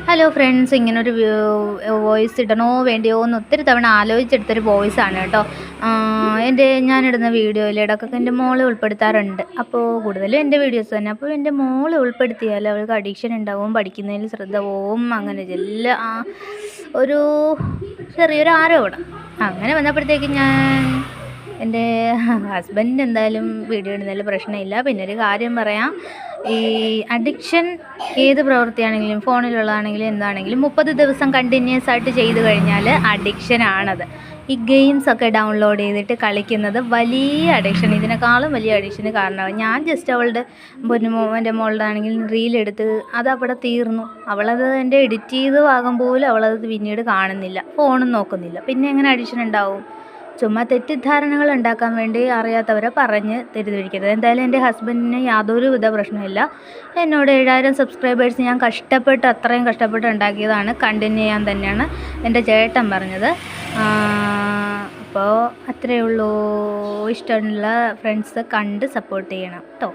Hello friends, ഇങ്ങനൊരു voice ഇടണോ വേണ്ടിയോ എന്ന് ഒത്തിരി തവണ ആലോചിച്ചെടുത്തൊരു വോയിസാണ് കേട്ടോ. ഞാനിടുന്ന വീഡിയോയിൽ ഇടയ്ക്കൊക്കെ എൻ്റെ മോളെ ഉൾപ്പെടുത്താറുണ്ട്. അപ്പോൾ കൂടുതലും എൻ്റെ വീഡിയോസ് തന്നെ. അപ്പോൾ എൻ്റെ മോളെ ഉൾപ്പെടുത്തിയാൽ അവൾക്ക് അഡിക്ഷൻ ഉണ്ടാവും, പഠിക്കുന്നതിൽ ശ്രദ്ധ പോവും, അങ്ങനെ ഒരു ചെറിയൊരു ആരോപണം അങ്ങനെ വന്നപ്പോഴത്തേക്ക് എൻ്റെ ഹസ്ബൻഡിന് എന്തായാലും വീഡിയോ ഇടുന്നതിൽ പ്രശ്നമില്ല. പിന്നെ ഒരു കാര്യം പറയാം, ഈ അഡിക്ഷൻ ഏത് പ്രവൃത്തിയാണെങ്കിലും ഫോണിലുള്ളതാണെങ്കിലും എന്താണെങ്കിലും 30 ദിവസം കണ്ടിന്യൂസ് ആയിട്ട് ചെയ്ത് കഴിഞ്ഞാൽ അഡിക്ഷനാണത്. ഈ ഗെയിംസൊക്കെ ഡൗൺലോഡ് ചെയ്തിട്ട് കളിക്കുന്നത് വലിയ അഡിക്ഷൻ, ഇതിനേക്കാളും വലിയ അഡിക്ഷന് കാരണമാകും. ഞാൻ ജസ്റ്റ് അവളുടെ എൻ്റെ മോളുടെ ആണെങ്കിൽ റീലെടുത്ത് അതവിടെ തീർന്നു. അവളത് എൻ്റെ എഡിറ്റ് ചെയ്ത ഭാഗം പോലും അവളത് പിന്നീട് കാണുന്നില്ല, ഫോണും നോക്കുന്നില്ല. പിന്നെ എങ്ങനെ അഡിക്ഷൻ ഉണ്ടാവും? ചുമ്മാ തെറ്റിദ്ധാരണകൾ ഉണ്ടാക്കാൻ വേണ്ടി അറിയാത്തവരെ പറഞ്ഞ് തെറ്റിദ്ധരിക്കരുത്. എന്തായാലും എൻ്റെ ഹസ്ബൻഡിന് യാതൊരുവിധ പ്രശ്നമില്ല. എന്നോട് 7000 സബ്സ്ക്രൈബേഴ്സ് ഞാൻ അത്രയും കഷ്ടപ്പെട്ട് ഉണ്ടാക്കിയതാണ്, കണ്ടിന്യൂ ചെയ്യാൻ തന്നെയാണ് എൻ്റെ ചേട്ടൻ പറഞ്ഞത്. അപ്പോൾ അത്രയേ ഉള്ളൂ. ഇഷ്ടമുള്ള ഫ്രണ്ട്സ് കണ്ട് സപ്പോർട്ട് ചെയ്യണം കേട്ടോ.